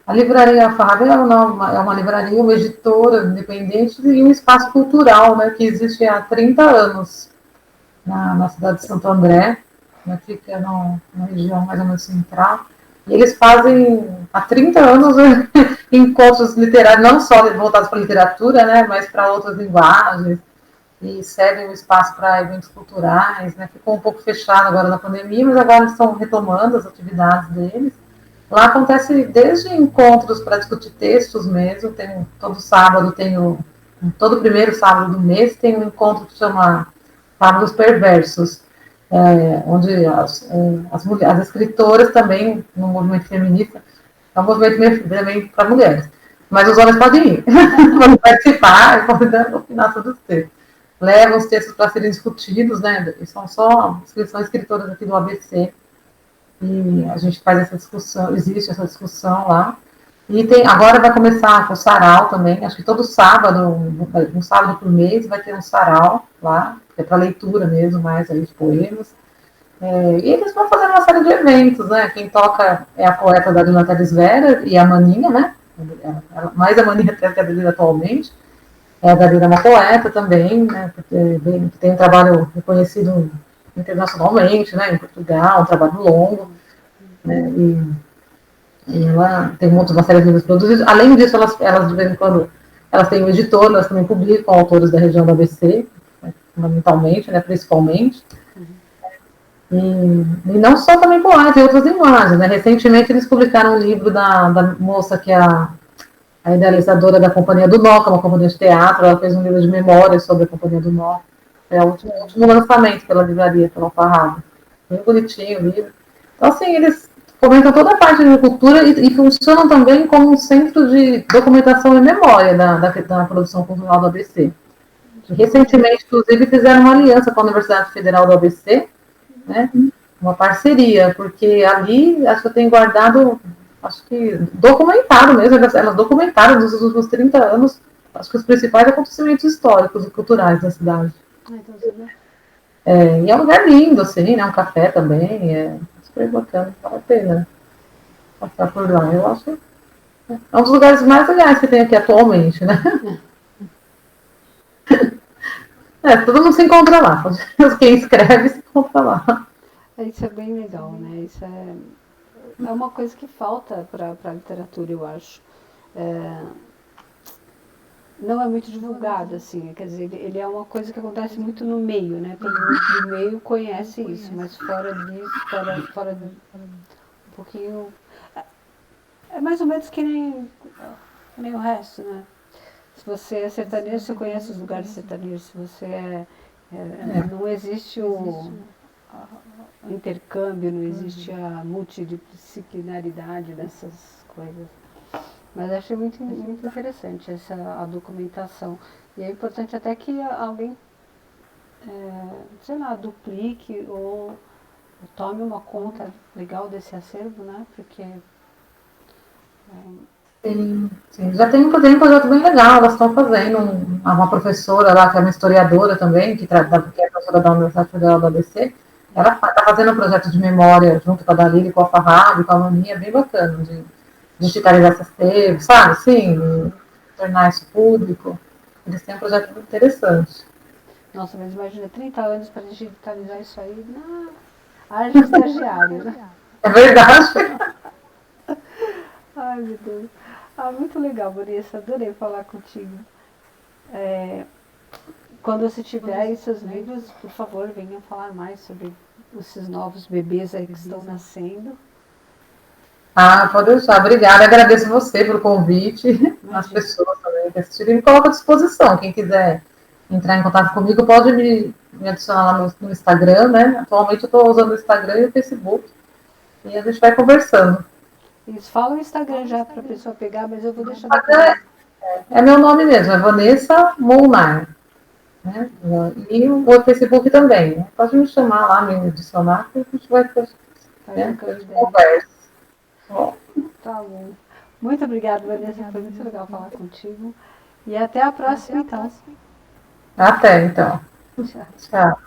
A livraria Alfarrábio é uma livraria, uma editora independente e um espaço cultural, né, que existe há 30 anos na cidade de Santo André, né, fica na região mais ou menos central. E eles fazem há 30 anos encontros literários, não só voltados para a literatura, né, mas para outras linguagens, e cedem o espaço para eventos culturais, né? Ficou um pouco fechado agora na pandemia, mas agora estão retomando as atividades deles. Lá acontece desde encontros para discutir textos mesmo, todo sábado todo primeiro sábado do mês tem um encontro que chama Sábados Perversos, onde as escritoras também, no movimento feminista, é um movimento também para mulheres, mas os homens podem ir, podem participar, podem opinar sobre os textos. Levam os textos para serem discutidos, né? E são escritoras aqui do ABC, e a gente faz essa discussão, existe essa discussão lá. E agora vai começar o sarau também, acho que todo sábado, um sábado por mês, vai ter um sarau lá, que é para leitura mesmo, mais aí de poemas. E eles vão fazer uma série de eventos, né? Quem toca é a poeta da Dona Teres Vera e a Maninha, né? Mais a Maninha até que a dele atualmente. A Dalila é uma poeta também, né? Que tem um trabalho reconhecido internacionalmente, né? Em Portugal, um trabalho longo, né? E ela tem uma série de livros produzidos. Além disso, elas de vez em quando elas têm um editor, elas também publicam autores da região do ABC, né, fundamentalmente, né, principalmente. E não só também poetas, e outras linguagens. Né? Recentemente eles publicaram um livro da moça que é a idealizadora da Companhia do Nó, que é uma companhia de teatro. Ela fez um livro de memórias sobre a Companhia do Nó. É o último lançamento pela livraria, pela Alfarrábio. Bem bonitinho o livro. Então, assim, eles fomentam toda a parte de agricultura e funcionam também como um centro de documentação e memória da produção cultural do ABC. Recentemente, inclusive, fizeram uma aliança com a Universidade Federal do ABC, né? Uma parceria, porque ali acho que eu tenho guardado, acho que documentado mesmo, elas documentaram nos últimos 30 anos, acho que os principais acontecimentos históricos e culturais da cidade. E é um lugar lindo, assim, né? Um café também, é super bacana, vale a pena passar por lá. Eu acho que é um dos lugares mais legais que tem aqui atualmente, né? Todo mundo se encontra lá. Quem escreve se encontra lá. Isso é bem legal, né? Isso é uma coisa que falta para a literatura, eu acho. Não é muito divulgado, assim, quer dizer, ele é uma coisa que acontece muito no meio, né? Todo mundo do meio conhece isso, mas fora disso, fora um pouquinho. É mais ou menos que nem o resto, né? Se você é sertanejo, você conhece os lugares sertanejos. Se você não existe o intercâmbio, não existe a multidisciplinaridade dessas coisas. Mas achei muito, muito interessante a documentação. E é importante até que alguém, sei lá, duplique ou tome uma conta legal desse acervo, né? Porque Sim, sim. Já tem um projeto bem legal, elas estão fazendo. Uma professora lá, que é uma historiadora também, que é professora da Universidade Federal do ABC, ela está fazendo um projeto de memória junto com a Dalila, com a Farrab, com a Maninha, bem bacana, de digitalizar essas temas, sabe? Sim, tornar isso público. Eles têm um projeto muito interessante. nossa, mas imagina 30 anos para digitalizar isso aí. Não, haja estagiário, né? É verdade. Ai, meu Deus. Muito legal, Vanessa. Adorei falar contigo. Quando você tiver aí seus livros, por favor, venham falar mais sobre esses novos bebês aí que estão nascendo. Pode deixar. Obrigada. Agradeço você pelo convite. As Imagina. pessoas também que assistiram. Me coloco à disposição. Quem quiser entrar em contato comigo, pode me adicionar lá no Instagram, né? Atualmente eu estou usando o Instagram e o Facebook. E a gente vai conversando. Eles falam o Instagram já para a pessoa pegar, mas eu vou O deixar Instagram depois. é meu nome mesmo, é Vanessa Molnar. Né? E o Facebook também. Né? Pode me chamar lá, me adicionar, que a gente vai Vai né? A trocando gente ideia. conversa. Bom, Tá bom. Muito obrigada, Vanessa. Foi muito legal falar contigo. E até a próxima, então. até então. Tchau. Tchau.